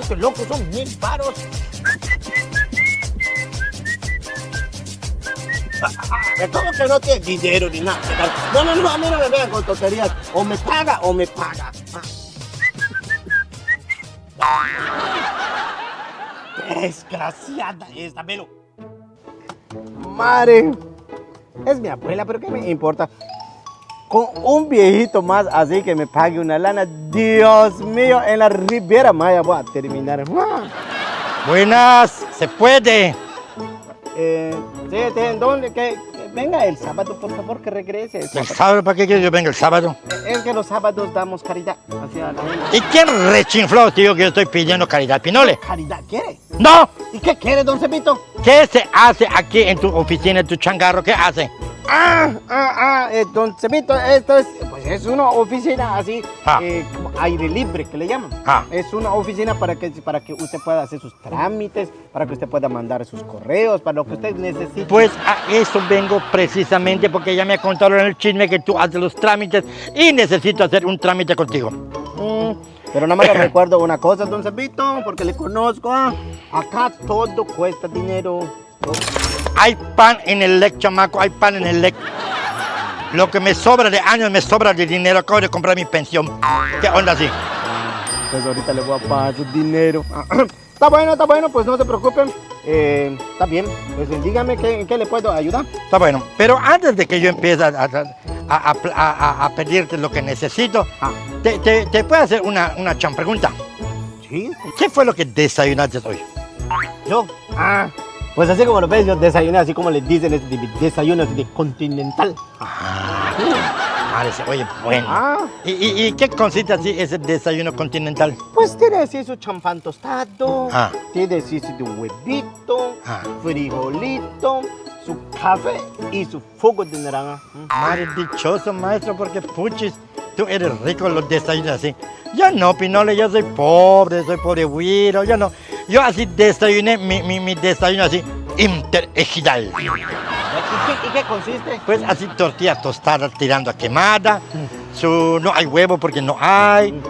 Este loco son 1000 varos. ¿Cómo que no tiene dinero ni nada? No, a mí no me vean con tonterías. O me paga o me paga. Desgraciada esta, velo. Madre, es mi abuela, pero ¿qué me importa? Con un viejito más así que me pague una lana, Dios mío, en la Riviera Maya voy a terminar. Buenas, ¿se puede? Sí, ¿dónde? Venga el sábado, por favor, que regrese. ¿El sábado? ¿Para qué quiere que yo venga el sábado? Es que los sábados damos caridad hacia la gente. ¿Y quién rechinfló, tío, que yo estoy pidiendo caridad, Pinole? ¿Caridad quiere? ¡No! ¿Y qué quiere, don Cepito? ¿Qué se hace aquí en tu oficina, en tu changarro? ¿Qué hace? Don Cepito, esto es, pues es una oficina así, como aire libre que le llaman. Es una oficina para que usted pueda hacer sus trámites, para que usted pueda mandar sus correos, para lo que usted necesite. Pues a eso vengo precisamente porque ya me contaron el chisme que tú haces los trámites y necesito hacer un trámite contigo. Pero nada más le recuerdo una cosa, don Cepito, porque le conozco. Acá todo cuesta dinero. Hay pan en el LEC, chamaco, hay pan en el LEC. Lo que me sobra de años, me sobra de dinero. Acabo de comprar mi pensión. ¿Qué onda así? Pues ahorita le voy a pagar su dinero. Está bueno, pues no se preocupen. Está bien, pues dígame en qué le puedo ayudar. Está bueno, pero antes de que yo empiece a pedirte lo que necesito, te puedo hacer una pregunta. ¿Sí? ¿Qué fue lo que desayunaste hoy? ¿Yo? Pues así como lo ves, yo desayuné así como les dicen, desayuno de continental. Madre, se oye bueno. ¿Y qué consiste así ese desayuno continental? Pues tiene así su champán tostado, tiene así su huevito, frijolito, su café y su jugo de naranja. Madre, dichoso maestro, porque puchis, tú eres rico en los desayunos así. Yo no, Pinole, yo soy pobre güiro, yo no. Yo así desayuné mi desayuno así, interejidal. ¿Y qué consiste? Pues así tortillas tostadas tirando a quemada, no hay huevo porque no hay,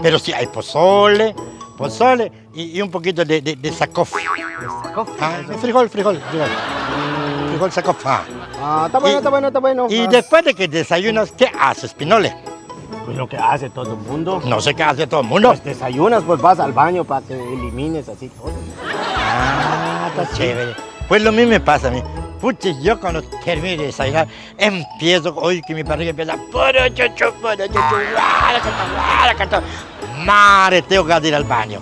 pero sí hay pozole y un poquito de sacof. ¿Sacof? Frijol. Frijol sacof. Está bueno. Y después de que desayunas, ¿qué haces, Pinole? Pues lo que hace todo el mundo. No sé qué hace todo el mundo. Pues desayunas, pues vas al baño para que elimines así todo. Está chévere. Pues lo mismo me pasa a mí. Pucha, yo cuando termino de desayunar, empiezo, oye, que mi barriga empieza, madre, tengo que ir al baño.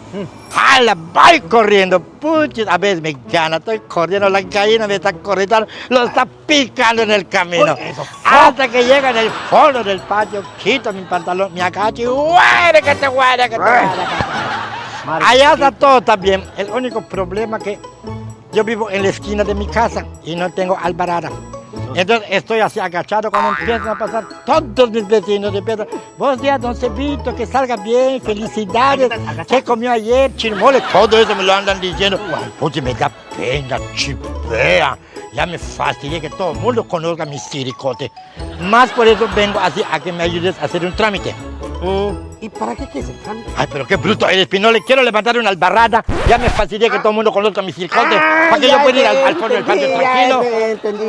¡Hala! Voy corriendo, pucha, a veces me gana, estoy corriendo, la gallina me está corriendo, lo está picando en el camino. Hasta que llega en el fondo del patio, quito mi pantalón, me agacho y ¡guárecate! Allá está todo también. El único problema que yo vivo en la esquina de mi casa y no tengo albarada. Entonces estoy así agachado cuando empiezan a pasar todos mis vecinos. Empiezan, buenos días, don Cepito, que salga bien, felicidades. ¿Qué comió ayer? Chirmole, todo eso me lo andan diciendo. Oye, me da pena, chipea. Ya me fastidié que todo el mundo conozca mi siricote. Más por eso vengo así a que me ayudes a hacer un trámite. ¿Y para qué es el trámite? Ay, pero qué bruto eres, Pinole. Quiero levantar una albarrada. Ya me fastidié que todo el mundo conozca mi siricote. ¿Para que yo pueda ir al fondo del patio tranquilo?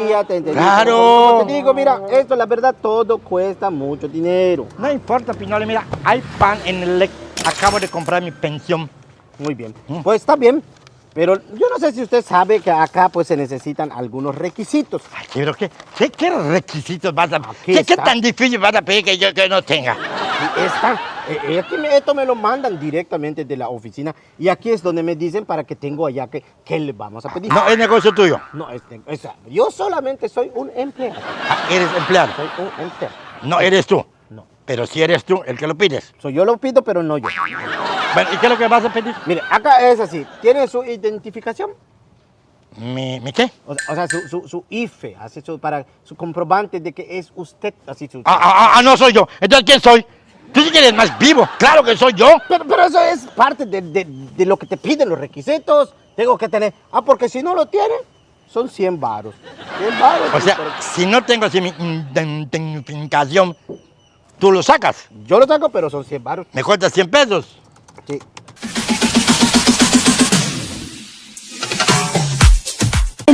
Ya te entendí. Claro. Como te digo, mira, esto la verdad todo cuesta mucho dinero. No importa, Pinole, mira, hay pan en el LEC. Acabo de comprar mi pensión. Muy bien. Pues está bien. Pero yo no sé si usted sabe que acá pues se necesitan algunos requisitos. Ay, pero ¿qué requisitos vas a pedir? ¿Qué tan difícil vas a pedir que yo no tenga? Aquí esto me lo mandan directamente de la oficina y aquí es donde me dicen para que tengo allá que le vamos a pedir. No, es negocio tuyo. No, yo solamente soy un empleado. ¿Eres empleado? Soy un empleado. No eres tú. No. Pero si eres tú el que lo pides. Yo lo pido, pero no yo. Bueno, ¿y qué es lo que vas a pedir? Mire, acá es así. ¿Tiene su identificación? ¿Mi qué? O sea, su IFE, así para su comprobante de que es usted. Así no soy yo. Entonces, ¿quién soy? Tú sí que eres más vivo. Claro que soy yo. Pero eso es parte de lo que te piden los requisitos. Tengo que tener. Porque si no lo tiene, son 100 varos. 100 varos. O sea, si no tengo así mi identificación, ¿tú lo sacas? Yo lo saco, pero son 100 varos. ¿Me cuesta 100 pesos? Sí.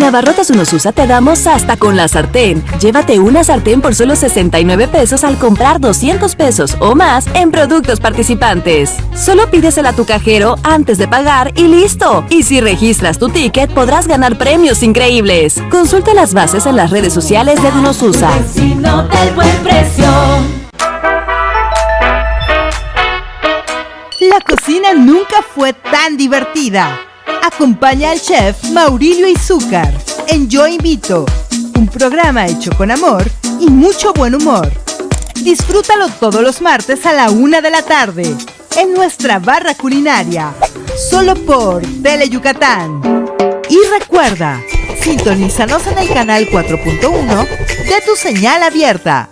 Abarrotes Unosusa te damos hasta con la sartén. Llévate una sartén por solo 69 pesos al comprar 200 pesos o más en productos participantes. Solo pídesela a tu cajero antes de pagar y listo. Y si registras tu ticket, podrás ganar premios increíbles. Consulta las bases en las redes sociales de Unosusa. Vecino del buen precio. La cocina nunca fue tan divertida. Acompaña al chef Maurilio Izúcar en Yo Invito, un programa hecho con amor y mucho buen humor. Disfrútalo todos los martes a la 1 de la tarde en nuestra barra culinaria, solo por Tele Yucatán. Y recuerda, sintonízanos en el canal 4.1 de tu señal abierta.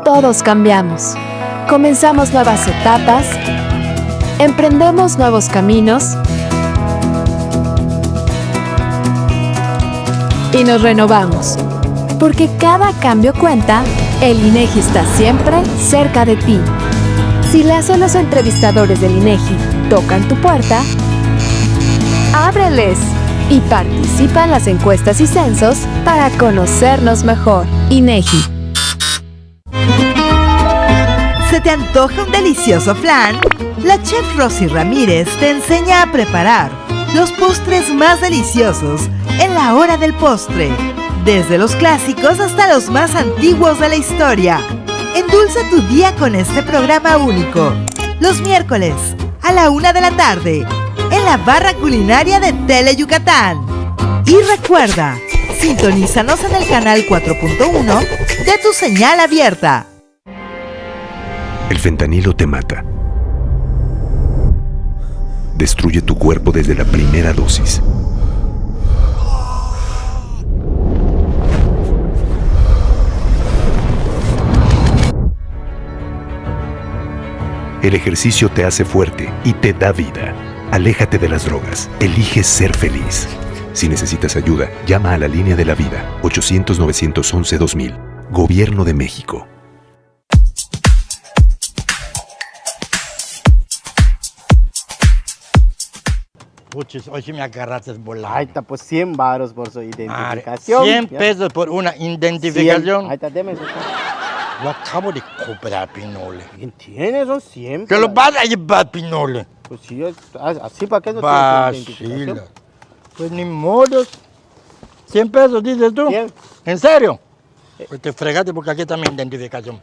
Todos cambiamos. Comenzamos nuevas etapas. Emprendemos nuevos caminos. Y nos renovamos. Porque cada cambio cuenta, el INEGI está siempre cerca de ti. Si las o los entrevistadores del INEGI tocan tu puerta, ábreles y participa en las encuestas y censos para conocernos mejor. INEGI. ¿Se te antoja un delicioso flan? La chef Rosy Ramírez te enseña a preparar los postres más deliciosos en la hora del postre, desde los clásicos hasta los más antiguos de la historia. Endulza tu día con este programa único, los miércoles a la 1 de la tarde, en la barra culinaria de Tele Yucatán. Y recuerda, sintonízanos en el canal 4.1 de tu señal abierta. El fentanilo te mata. Destruye tu cuerpo desde la primera dosis. El ejercicio te hace fuerte y te da vida. Aléjate de las drogas. Elige ser feliz. Si necesitas ayuda, llama a la línea de la vida, 800-911-2000. Gobierno de México. Puchis, hoy sí me agarraste volando. Ahí está, pues 100 varos por su identificación. 100 pesos por una identificación. Ahí está, deme eso. Lo acabo de cobrar, Pinole. ¿Quién tiene? Son 100. ¿Qué lo vas a llevar, Pinole? Pues sí, así para qué no tiene su Vacila. identificación. Pues ni modo. 100 pesos, dices tú. 100. ¿En serio? Pues te fregaste porque aquí está mi identificación.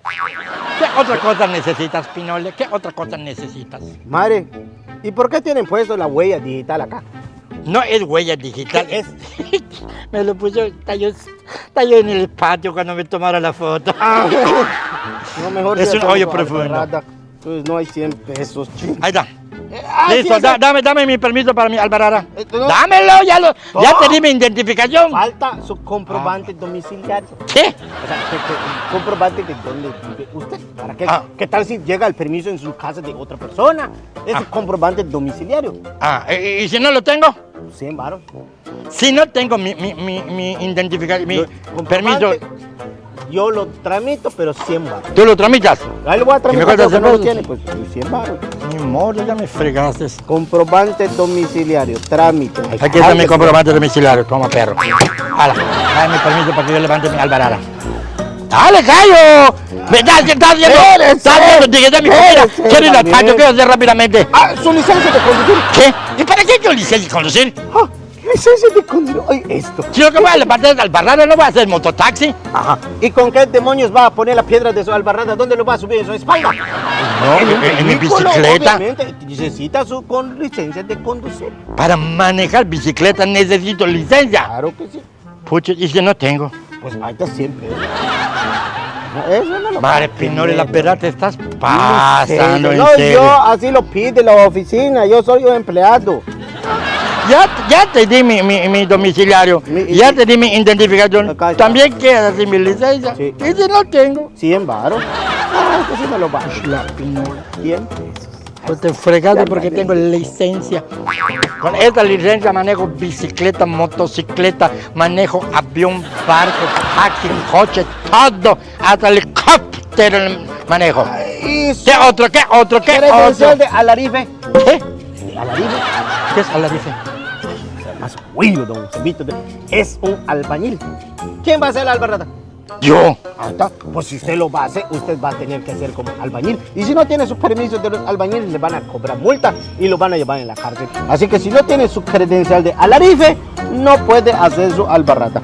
¿Qué otra cosa necesitas, Pinole? ¿Qué otra cosa necesitas? Madre, ¿y por qué tienen puesto la huella digital acá? No es huella digital. ¿Qué es? Me lo puso, está yo en el patio cuando me tomaron la foto. No, mejor Es que un hacemos hoyo algo profundo. rata. Entonces no hay 100 pesos, ching. Ahí está. Listo, Listo, dame mi permiso para mi Alvarada. no. Dámelo, ya te di mi identificación. Falta su comprobante domiciliario. ¿Qué? O sea, el comprobante de dónde vive usted. ¿Para qué? ¿Qué tal si llega el permiso en su casa de otra persona? Ese comprobante domiciliario. ¿Y si no lo tengo? 100 varos. Si no tengo mi identificación, mi permiso, Yo lo tramito, pero 100 baros. ¿tú lo tramitas? Ahí lo voy a tramitar, cuesta pero 100 no lo pesos? tiene, pues 100 baros. Ni modo, ya me fregaste. Comprobante domiciliario, trámite. Aquí está mi comprobante domiciliario, toma perro. Hala, dame mi permiso para que yo levante mi Alvarada. ¡Dale, gallo! ¿Estás viendo? ¿Estás viendo? Dije, mi comida. Quiero ir al patio, quiero hacer rápidamente. Su licencia de conducir. ¿Qué? ¿Y para qué yo licencia de conducir? Licencia de conducir. Oye, esto. Si lo que voy a levantar es Alvarada, no voy a hacer mototaxi. Ajá. ¿Y con qué demonios va a poner la piedra de su albarrada? ¿Dónde lo va a subir en su espalda? No, en mi vehículo, bicicleta. Obviamente, necesita con licencia de conducir. Para manejar bicicleta necesito licencia. Claro que sí. Pucha, ¿y si no tengo? Pues ahí está siempre. Eso no lo Madre puedo Pinole, la tener. verdad te estás pasando, en No, serio. yo así lo pide la oficina, yo soy un empleado. Ya te di mi domiciliario, ya te di mi identificación. Acá está. También queda sin mi licencia. Sí. Y si no tengo, 100 varos. Esto sí me lo va. 100 pesos. pues te fregaste porque tengo licencia. Con esta licencia manejo bicicleta, motocicleta, manejo avión, barco, taxi, coche, todo, hasta helicóptero manejo. Y ¿Qué otro? ¿Qué otro? ¿Qué otro? credencial de Alarife. ¿Qué? Alarife. ¿Qué es Alarife? más huilo, don Eusebito, es un albañil. ¿Quién va a hacer la albarrada? Yo. Ahí está. Pues si usted lo va a hacer, usted va a tener que hacer como albañil. Y si no tiene sus permisos de los albañiles, le van a cobrar multa y lo van a llevar en la cárcel. Así que si no tiene su credencial de alarife, no puede hacer su albarrada.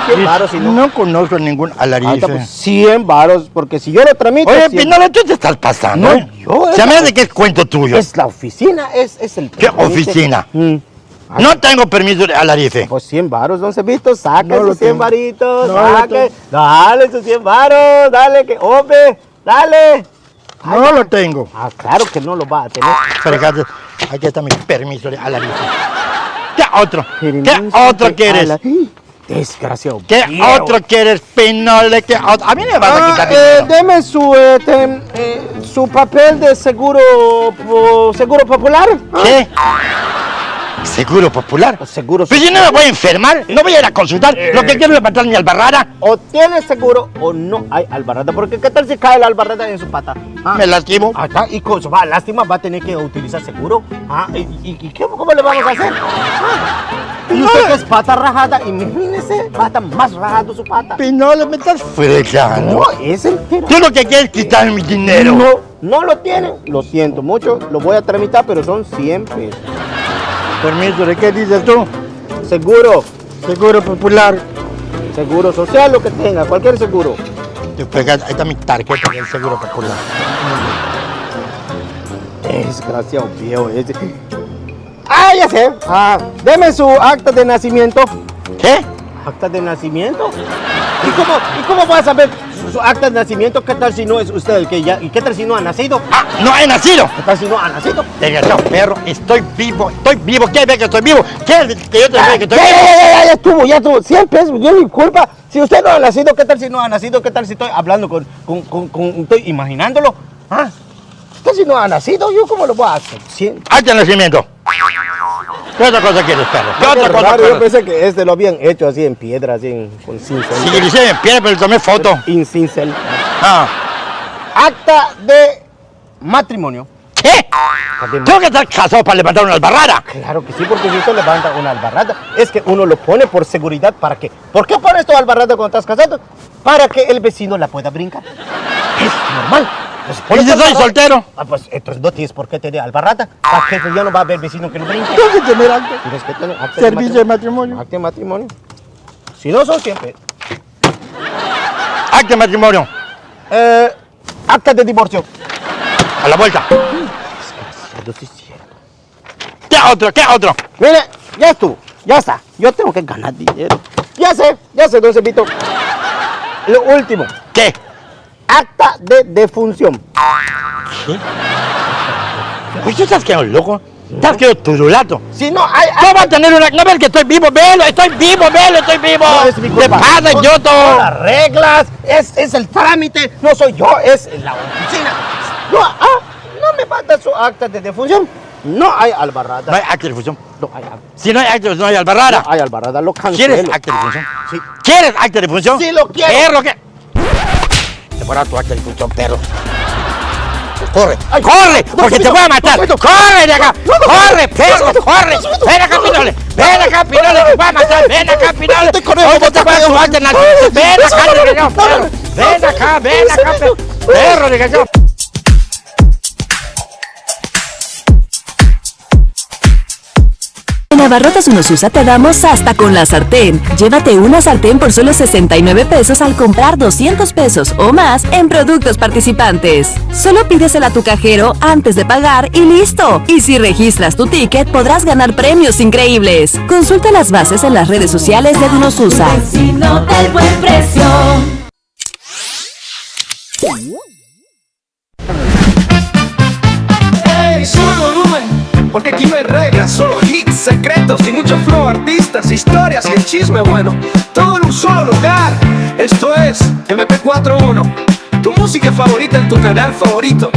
100 varos, si no. No conozco ningún alarife. Ahí está, pues, 100 varos, porque si yo lo tramito... Oye, 100. Pinole, tú te estás pasando. No, yo... Se me hace que es cuento tuyo. Es la oficina, es el... ¿Qué oficina? No tengo permiso de alarife. Pues 100 varos, don Cebito, saque No lo sus 100 tengo. varitos, No lo saque. tengo. Dale sus 100 varos, dale, que hombre, dale. No lo tengo. Ah, claro que no lo va a tener. Fíjate, aquí está mi permiso de alarife. ¿Qué otro? ¿Qué Permiso otro de quieres? Desgraciado. ¿Qué viejo. otro quieres, Pinole? ¿Qué otro? A mí me vas a quitar dinero. Deme su papel de seguro popular. ¿Qué? ¿Seguro popular? Seguro Pues si no me voy a enfermar, no voy a ir a consultar. Lo que quiero es levantar mi albarrada. O tiene seguro o no hay albarrada. Porque ¿qué tal si cae la albarrada en su pata? Me lastimo. Acá, y con su lástima va a tener que utilizar seguro. ¿Cómo le vamos a hacer? Y usted que es pata rajada, imagínese, va a estar más rajado su pata. Pinole, me estás fregando. No, es entero. Tú lo que quieres es quitar mi dinero. No lo tienen. Lo siento mucho, lo voy a tramitar, pero son 100 pesos. Permiso, ¿de qué dices tú? Seguro, Seguro popular. seguro social, lo que tenga, cualquier seguro. Te pegas, ahí está mi tarjeta del seguro popular. Desgraciado viejo ese. Ah, ya sé. Deme su acta de nacimiento. ¿Qué? ¿Acta de nacimiento? ¿Y cómo va a saber su acta de nacimiento? ¿Qué tal si no es usted el que ya? ¿Y qué tal si no ha nacido? ¡Ah! ¡No he nacido! ¿Qué tal si no ha nacido? Desgraciado perro, estoy vivo. ¿Quieres ver que estoy vivo? ¿Quieres que yo te vea que estoy vivo? Ya estuvo. 100 pesos, yo mi culpa. Si usted no ha nacido, ¿qué tal si no ha nacido? ¿Qué tal si estoy hablando estoy imaginándolo? ¿Ah? ¿Qué tal si no ha nacido? ¿Yo cómo lo voy a hacer? 100. ¡Acta de nacimiento! ¿Qué otra cosa quieres, perro? ¿Qué otra cosa Raro, yo quieres? pensé que este lo habían hecho así en piedra, así con cincel. Si le hice en pie, pero tomé foto. En cincel. Ah. Acta de matrimonio. ¿Qué? Tengo que estar casado para levantar una albarrada. Claro que sí, porque si usted levanta una albarrada, es que uno lo pone por seguridad. ¿Para qué? ¿Por qué pones tu albarrada cuando estás casado? Para que el vecino la pueda brincar. Es normal. Pues, ¿Y si soy soltero? Pues entonces no tienes por qué tener albarrada. ¿Para qué? Ya no va a haber vecino que lo brinque. Tengo que tener acta. Tienes que tener acta Servicio de matrimonio. Acta de matrimonio. Si no, son siempre. Acta de matrimonio. Acta de divorcio. A la vuelta. ¿Qué otro? ¿Qué otro? Mire, ya estuvo, ya está. Yo tengo que ganar dinero. Ya sé, don Cepito. Lo último, ¿Qué? acta de defunción. Pues tú estás quedando loco. Estás quedando turulato. Si no hay... ¿Cómo va a tener una...? ¿No ves que estoy vivo? ¡Velo! ¡Estoy vivo! No es mi ¡Te culpa. pasa, Son Yoto! las reglas, es el trámite, no soy yo, es la oficina. No me manda su acta de defunción. No hay albarrada. No hay acta de difusión. No hay acta. Si no hay acta de difusión, no hay albarrada. No hay albarada, lo cancelo. ¿Quieres acta de difusión? Sí. ¿Quieres acta de difusión? Sí, lo quiero. Perro, ¿qué? Te voy a dar tu acta de difusión, perro. Corre, Ay, corre, no, porque te voy a matar. no, Corre de acá, corre, perro, corre. Ven acá, Pinole. Ven acá, Pinole, te voy a matar. Ven acá, Pinole. Estoy corriendo, Ahorita te voy a dar tu acta de nacimiento. Ven acá, desgraciado, perro. Ven acá, perro, desgraciado. En Abarrotes Unosusa te damos hasta con la sartén. Llévate una sartén por solo 69 pesos al comprar 200 pesos o más en productos participantes. Solo pídesela a tu cajero antes de pagar y listo. Y si registras tu ticket podrás ganar premios increíbles. Consulta las bases en las redes sociales de Unosusa. Vecino del buen precio. Hey, sube el volumen, porque aquí no hay reglas, solo hits, secretos y mucho flow, artistas, historias y el chisme bueno, todo en un solo lugar. Esto es MP41, tu música favorita en tu canal favorito.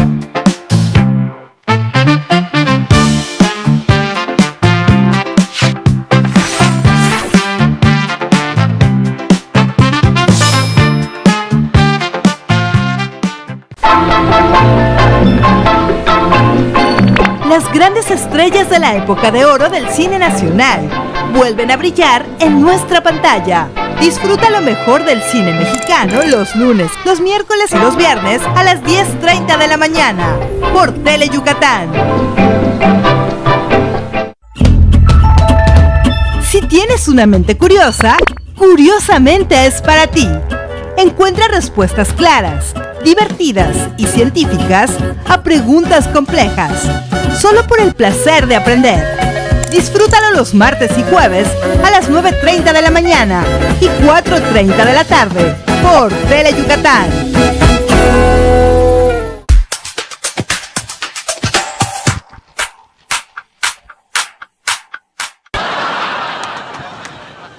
Las grandes estrellas de la época de oro del cine nacional vuelven a brillar en nuestra pantalla. Disfruta lo mejor del cine mexicano los lunes, los miércoles y los viernes a las 10:30 de la mañana por Tele Yucatán. Si tienes una mente curiosa, Curiosamente es para ti. Encuentra respuestas claras, divertidas y científicas a preguntas complejas, solo por el placer de aprender. Disfrútalo los martes y jueves a las 9:30 de la mañana y 4:30 de la tarde por Tele Yucatán.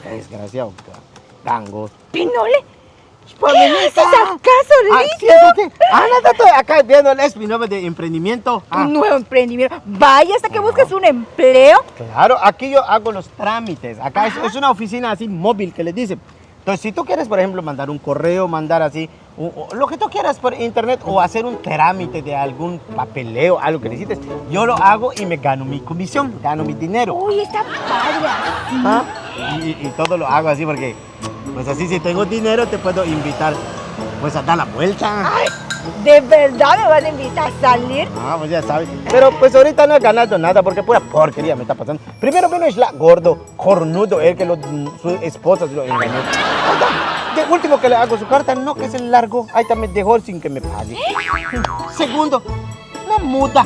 Desgraciado, gango. Pinole, ¿qué haces acaso, Listo? Nada, estoy acá viendo el espinoble de emprendimiento. Un nuevo emprendimiento. Vaya hasta que busques un empleo. Claro, aquí yo hago los trámites. Acá es una oficina así móvil que les dicen. Entonces, si tú quieres, por ejemplo, mandar un correo, mandar así, lo que tú quieras por internet o hacer un trámite de algún papeleo, algo que necesites, yo lo hago y me gano mi comisión, gano mi dinero. Uy, está padre. ¿Ah? Y todo lo hago así porque, pues así si tengo dinero te puedo invitar, pues a dar la vuelta. Ay, ¿de verdad me vas a invitar a salir? Pues ya sabes. Pero pues ahorita no he ganado nada porque pura porquería me está pasando. Primero vino Isla gordo, cornudo, él que su esposa se lo engañó. De último que le hago su carta, no que se largó. Ahí también dejó sin que me pague. Segundo, una muda.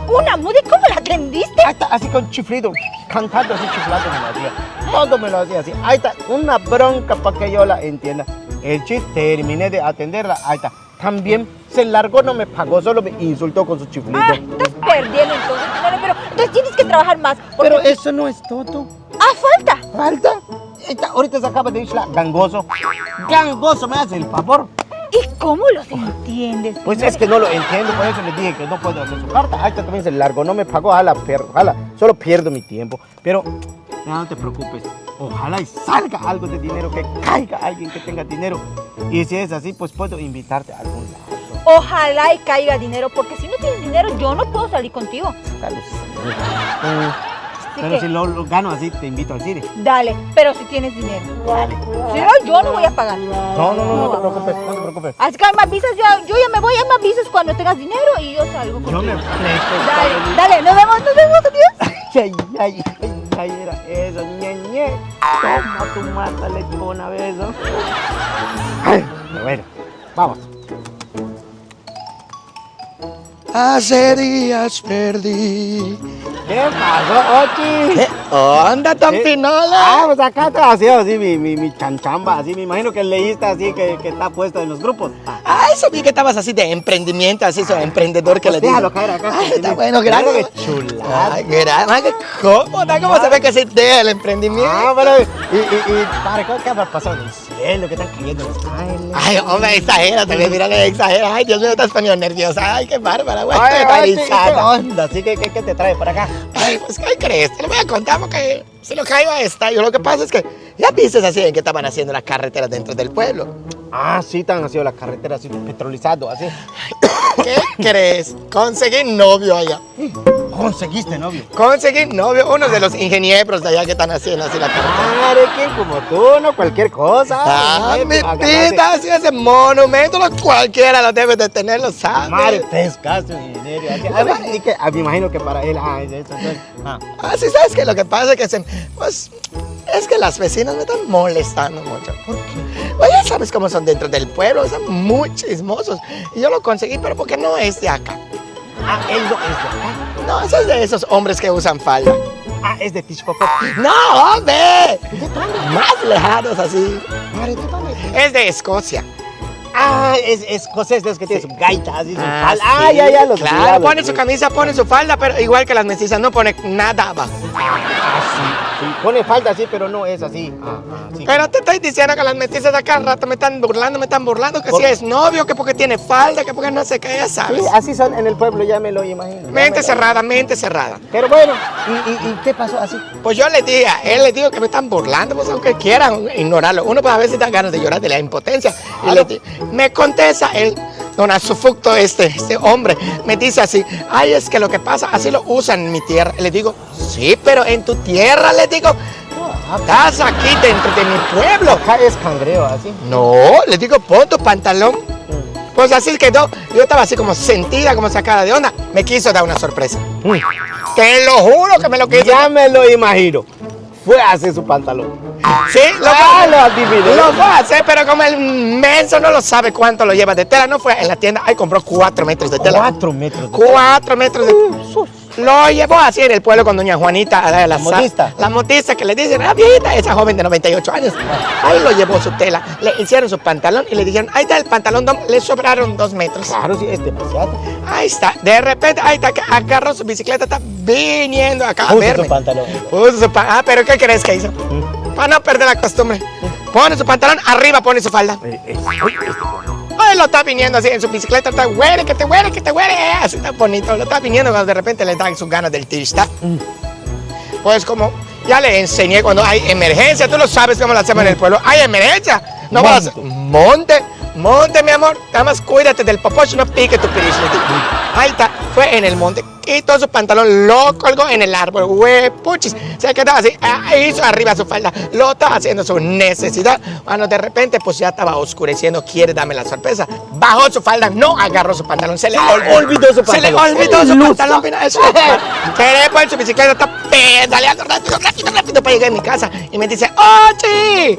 ¿Una muda? ¿Y cómo la atendiste? Ahí está, así con chiflido, cantando así chiflado me lo hacía. Todo me lo hacía así. Ahí está, una bronca para que yo la entienda. El chiste, terminé de atenderla. Ahí está. También se largó, no me pagó, solo me insultó con su chiflido. Estás perdiendo entonces dinero, pero entonces tienes que trabajar más. Pero eso no es todo. Falta. ¿Falta? Ahorita se acaba de ir gangoso. Gangoso, me hace el favor. ¿Y cómo los entiendes? Pues es que no lo entiendo, por eso les dije que no puedo hacer su carta. Ahí está, también se largó, no me pagó, ojalá, solo pierdo mi tiempo. Pero no te preocupes, ojalá y salga algo de dinero, que caiga alguien que tenga dinero. Y si es así, pues puedo invitarte a algún lado. Ojalá y caiga dinero, porque si no tienes dinero, yo no puedo salir contigo. Pero si lo gano así, te invito al cine. Dale, pero si tienes dinero. Dale. Si no, yo no voy a pagar. No te preocupes, no te preocupes. Así que me avisas, yo ya me voy, me avisas cuando tengas dinero y yo salgo contigo. Yo me fleco. Dale, nos vemos, adiós. Ay, era eso, ñe. Toma tu mata lechona, beso. Ay, bueno, vamos. Hace días perdí. ¿Qué pasó, Ochi? ¿Qué onda, Tom Pinola? Pues acá está haciendo así mi chanchamba, así me imagino que leíste así que está puesto en los grupos. Eso vi que estabas así de emprendimiento, así, soy emprendedor que le digo. Déjalo caer acá. Está bueno, gracias. Qué chulada. Qué cómoda, ¿cómo se ve que se idea el emprendimiento? Pero, ¿qué habrá pasado en el cielo? ¿Qué están cayendo los ángeles? Ay, hombre, exagera, también, mira que exagera. Ay, Dios mío, estás poniendo nerviosa. Ay, qué bárbara, güey. ¿Qué onda? ¿Qué te trae para acá? Ay, pues, ¿qué crees? Te lo voy a contar porque se lo caigo a esta. Yo lo que pasa es que ya viste así en que estaban haciendo las carreteras dentro del pueblo. Sí, están haciendo las carreteras así, petrolizado, así. ¿Qué crees? Conseguí novio allá. ¿Conseguiste novio? Conseguí novio, uno de los ingenieros de allá que están haciendo así la carretera. ¿De quién como tú? No cualquier cosa. Mi tita, así ese monumento, no cualquiera lo debe de tener, lo sabe. Madre, pescaste un ingeniero. Y que, me imagino que para él, es eso. Sí, ¿sabes qué? Lo que pasa es que pues, es que las vecinas me están molestando mucho. ¿Por qué? Pues ya sabes cómo son dentro del pueblo, son muy chismosos. Y yo lo conseguí, pero porque no es de acá. Él no es de acá. No, eso es de esos hombres que usan falda. Es de Tishpopop. ¡No, hombre! Más lejanos así. Es de Escocia. Es escocés, de los que tiene su gaita, así su falda. Sí, ya los claro, pone su camisa, pone su falda, pero igual que las mestizas, no pone nada abajo. Sí, pone falda así, pero no es así. Sí. Pero te estoy diciendo que las mestizas de acá rato me están burlando, que si es novio, que porque tiene falda, que porque no sé qué, ya sabes. Sí, así son en el pueblo, ya me lo imagino. Mente cerrada. Pero bueno, ¿y qué pasó así? Pues yo le dije, él le dijo que me están burlando, pues aunque quieran ignorarlo. Uno pues a veces da ganas de llorar de la impotencia. Y le dije, me contesta él, don Azufructo, este hombre, me dice así, ay, es que lo que pasa, así lo usan en mi tierra. Le digo, sí, pero en tu tierra, le digo, estás aquí dentro de mi pueblo. Acá es cangreo, así. No, le digo, pon tu pantalón. Pues así quedó. Yo estaba así como sentida, como sacada de onda. Me quiso dar una sorpresa. Te lo juro que me lo quiso. Ya me lo imagino. Fue a hacer su pantalón. Sí, lo adiviné. Lo fue a hacer, pero como el menso no lo sabe cuánto lo lleva de tela, no fue en la tienda, ahí compró 4 metros de tela. 4 metros. 4 metros de tela. Lo llevó así en el pueblo con doña Juanita, la modista. La modista que le dicen, ah, viejita, esa joven de 98 años. Ahí lo llevó su tela, le hicieron su pantalón y le dijeron, ahí está el pantalón, le sobraron 2 metros. Claro, sí, es demasiado. Ahí está, de repente, ahí está, que agarró su bicicleta, está viniendo acá a Puso verme. su pantalón. Pero ¿qué crees que hizo? Para no perder la costumbre. Pone su pantalón, arriba pone su falda. Ay, lo está viniendo así en su bicicleta, está huele, que te huele, así está bonito. Lo está viniendo cuando de repente le dan sus ganas del tista. Pues como ya le enseñé cuando hay emergencia, tú lo sabes cómo lo hacemos en el pueblo. Hay emergencia. No vas a monte, mi amor. Nada más cuídate del popocho, no pique tu piris. Ahí está, fue en el monte. Quitó su pantalón, lo colgó en el árbol, huepuchis. Se quedó así, hizo arriba su falda, lo estaba haciendo su necesidad. Cuando de repente, pues ya estaba oscureciendo, quiere darme la sorpresa. Bajó su falda, no agarró su pantalón, se le olvidó su pantalón. Se le olvidó su pantalón, mira eso. Se le pone su bicicleta, está pedaleando rápido para llegar a mi casa. Y me dice, ¡oh, sí!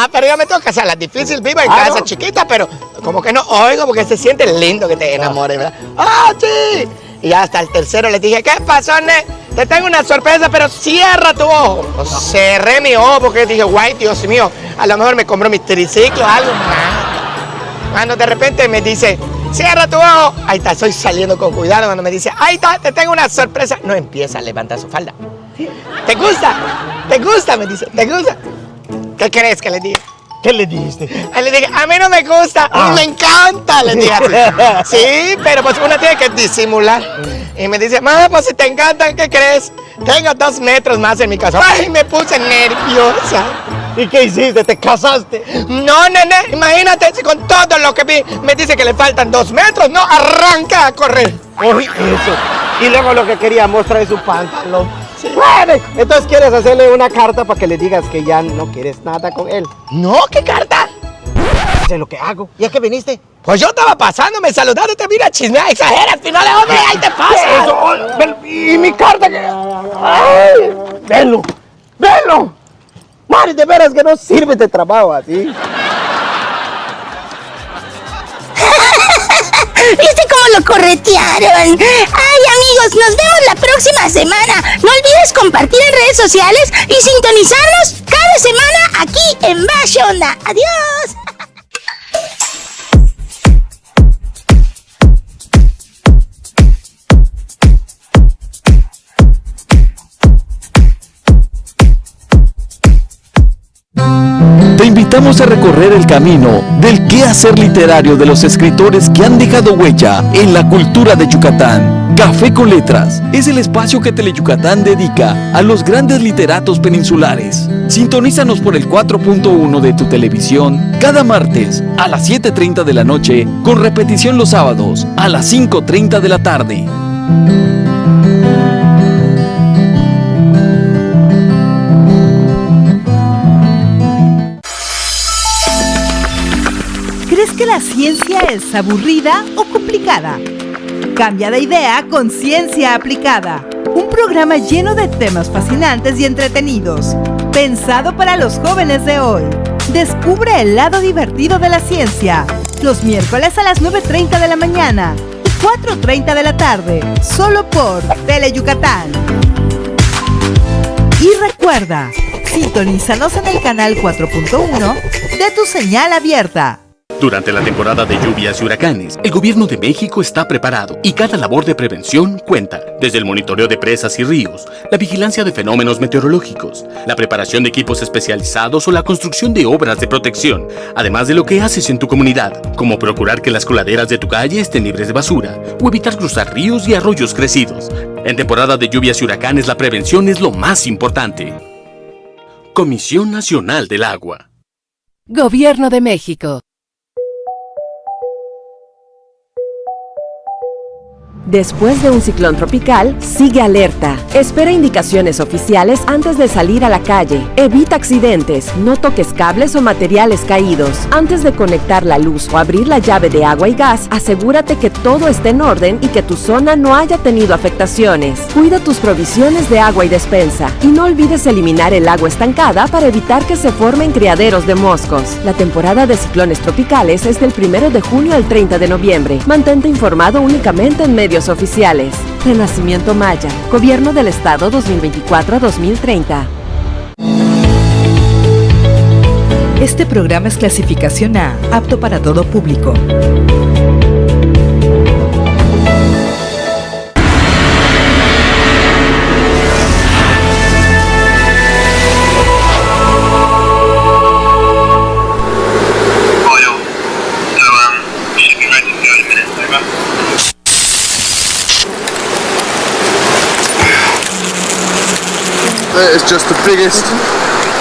Pero yo me tengo que hacer la difícil, vivo en casa chiquita, pero como que no oigo, porque se siente lindo que te enamore, ¿verdad? ¡Oh, sí! Y hasta el tercero le dije, ¿qué pasó, ne? Te tengo una sorpresa, pero cierra tu ojo. Cerré mi ojo porque dije, guay, Dios mío, a lo mejor me compró mi triciclo, algo más. Cuando de repente me dice, cierra tu ojo. Ahí está, estoy saliendo con cuidado. Cuando me dice, ahí está, te tengo una sorpresa. No empieza a levantar su falda. ¿Te gusta? ¿Te gusta? Me dice, ¿te gusta? ¿Qué crees que le dije? ¿Qué le dijiste? Le dije, a mí no me gusta, me encanta, le dije así. Sí, pero pues uno tiene que disimular. Y me dice, mamá, pues si te encanta, ¿qué crees? Tengo 2 metros más en mi casa. Ay, me puse nerviosa. ¿Y qué hiciste? ¿Te casaste? No, nene, imagínate, si con todo lo que vi me dice que le faltan 2 metros, no, arranca a correr. Oye, eso. Y luego lo que quería mostrar es su pantalón. Sí. Bueno, entonces quieres hacerle una carta para que le digas que ya no quieres nada con él. No, ¿qué carta? Eso es lo que hago. ¿Y a qué viniste? Pues yo estaba pasando, me saludaste, te mira chismear, exageras, final, hombre, ahí te pasa. Eso, ¿y mi carta qué? ¡Ay! ¡Velo! ¡Velo! Mari, de veras que no sirve de trabajo así. ¿Viste cómo lo corretearon? Ay, amigos, nos vemos la próxima semana. No olvides compartir en redes sociales y sintonizarnos cada semana aquí en Bash Onda. ¡Adiós! Te invitamos a recorrer el camino del quehacer literario de los escritores que han dejado huella en la cultura de Yucatán. Café con Letras es el espacio que Teleyucatán dedica a los grandes literatos peninsulares. Sintonízanos por el 4.1 de tu televisión cada martes a las 7:30 de la noche, con repetición los sábados a las 5:30 de la tarde. ¿Crees que la ciencia es aburrida o complicada? Cambia de idea con Ciencia Aplicada, un programa lleno de temas fascinantes y entretenidos, pensado para los jóvenes de hoy. Descubre el lado divertido de la ciencia, los miércoles a las 9:30 de la mañana y 4:30 de la tarde, solo por Teleyucatán. Y recuerda, sintonízanos en el canal 4.1 de tu señal abierta. Durante la temporada de lluvias y huracanes, el gobierno de México está preparado y cada labor de prevención cuenta. Desde el monitoreo de presas y ríos, la vigilancia de fenómenos meteorológicos, la preparación de equipos especializados o la construcción de obras de protección, además de lo que haces en tu comunidad, como procurar que las coladeras de tu calle estén libres de basura o evitar cruzar ríos y arroyos crecidos. En temporada de lluvias y huracanes, la prevención es lo más importante. Comisión Nacional del Agua. Gobierno de México. Después de un ciclón tropical, sigue alerta. Espera indicaciones oficiales antes de salir a la calle. Evita accidentes, no toques cables o materiales caídos. Antes de conectar la luz o abrir la llave de agua y gas, asegúrate que todo esté en orden y que tu zona no haya tenido afectaciones. Cuida tus provisiones de agua y despensa. Y no olvides eliminar el agua estancada para evitar que se formen criaderos de moscos. La temporada de ciclones tropicales es del 1 de junio al 30 de noviembre. Mantente informado únicamente en medios oficiales. Renacimiento Maya, Gobierno del Estado 2024-2030. Este programa es clasificación A, apto para todo público. That is just the biggest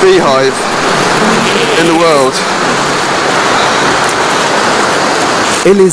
beehive in the world. Él es